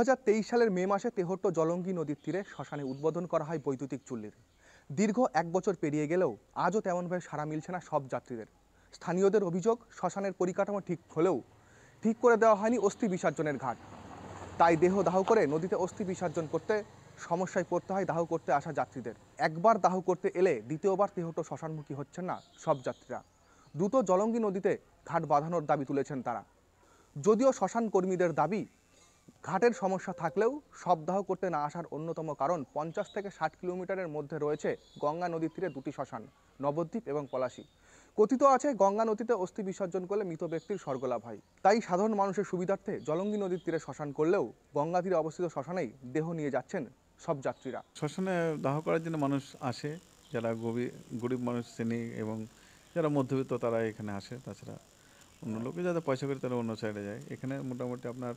2023 সালের মে মাসে তেহট্ট জলঙ্গি নদীর তীরে শ্মশানে উদ্বোধন করা হয় বৈদ্যুতিক চুল্লির। দীর্ঘ 1 বছর পেরিয়ে গেলেও আজও তেমনভাবে সাড়া মিলছে না সব যাত্রীদের। স্থানীয়দের অভিযোগ, শ্মশানের পরিকাঠামো ঠিক হলেও ঠিক করে দেওয়া হয়নি অস্থি বিসর্জনের ঘাট। তাই দেহ দাহ করে নদীতে অস্থি বিসর্জন করতে সমস্যায় পড়তে হয় দাহ করতে আসা যাত্রীদের। একবার দাহ করতে এলে দ্বিতীয়বার তেহট্ট শ্মশানমুখী হচ্ছেন না সব যাত্রীরা। দ্রুত জলঙ্গি নদীতে ঘাট বাঁধানোর দাবি তুলেছেন তারা। যদিও শ্মশান কর্মীদের দাবি, ঘাটের সমস্যা থাকলেও শবদাহ করতে না আসার অন্যতম কারণ 50 থেকে 60 কিলোমিটারের মধ্যে রয়েছে গঙ্গা নদীর তীরে দুটি শ্মশান, নবদ্বীপ এবং পলাশী। কথিত আছে গঙ্গা নদীতে অস্থি বিসর্জন করলে মৃত ব্যক্তির স্বর্গলাভ হয়। তাই সাধারণ মানুষের সুবিধার্থে জলঙ্গি নদীর তীরে শ্মশান করলেও গঙ্গা তীরে অবস্থিত শ্মশানেই দেহ নিয়ে যাচ্ছেন সব যাত্রীরা। শ্মশানে দাহ করার জন্য মানুষ আসে, যারা গরিব মানুষ শ্রেণী এবং যারা মধ্যবিত্ত তারা এখানে আসে। তাছাড়া অন্য লোকে যাদের পয়সা করে তারা অন্য সাইডে যায়। এখানে মোটামুটি আপনার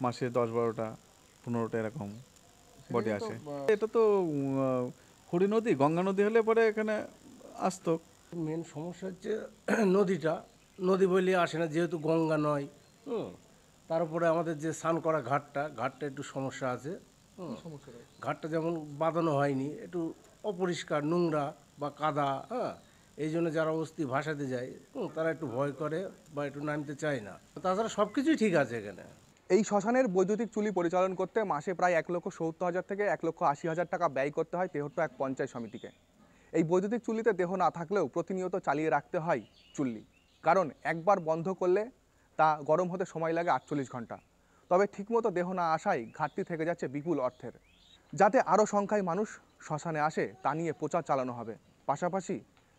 মাসে 10-12টা 15টা এরকম বডি আসে। এটা তো হুড়ি নদী, গঙ্গা নদী হলে পরে এখানে আসতো। মেন সমস্যা হচ্ছে নদীটা, নদী বলে আসে না যেহেতু গঙ্গা নয়। তার উপরে আমাদের যে স্নান করা ঘাটটা একটু সমস্যা আছে। ঘাটটা যেমন বাঁধানো হয়নি, একটু অপরিষ্কার, নোংরা বা কাদা। এই জন্য যারা অস্থি ভাসাতে যায় তারা একটু ভয় করে বা একটু নামতে চায় না। তাছাড়া সব কিছুই ঠিক আছে এখানে। এই শ্মশানের বৈদ্যুতিক চুল্লি পরিচালন করতে মাসে প্রায় 1,70,000 থেকে 1,80,000 টাকা ব্যয় করতে হয় তেহট্ট এক পঞ্চায়েত সমিতিকে। এই বৈদ্যুতিক চুল্লিতে দেহ না থাকলেও প্রতিনিয়ত চালিয়ে রাখতে হয় চুল্লি, কারণ একবার বন্ধ করলে তা গরম হতে সময় লাগে 48 ঘন্টা। তবে ঠিকমতো দেহ না আসায় ঘাটতি থেকে যাচ্ছে বিপুল অর্থের। যাতে আরও সংখ্যায় মানুষ শ্মশানে আসে তা নিয়ে প্রচার চালানো হবে। পাশাপাশি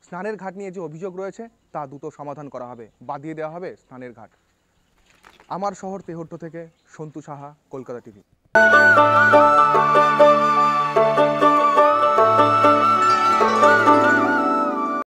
স্নানের ঘাট নিয়ে যে অভিযোগ রয়েছে তা দ্রুত সমাধান করা হবে, বাদিয়ে দেওয়া হবে স্নানের ঘাট। আমার শহর তেহট্ট থেকে সন্তু সাহা, কলকাতা টিভি।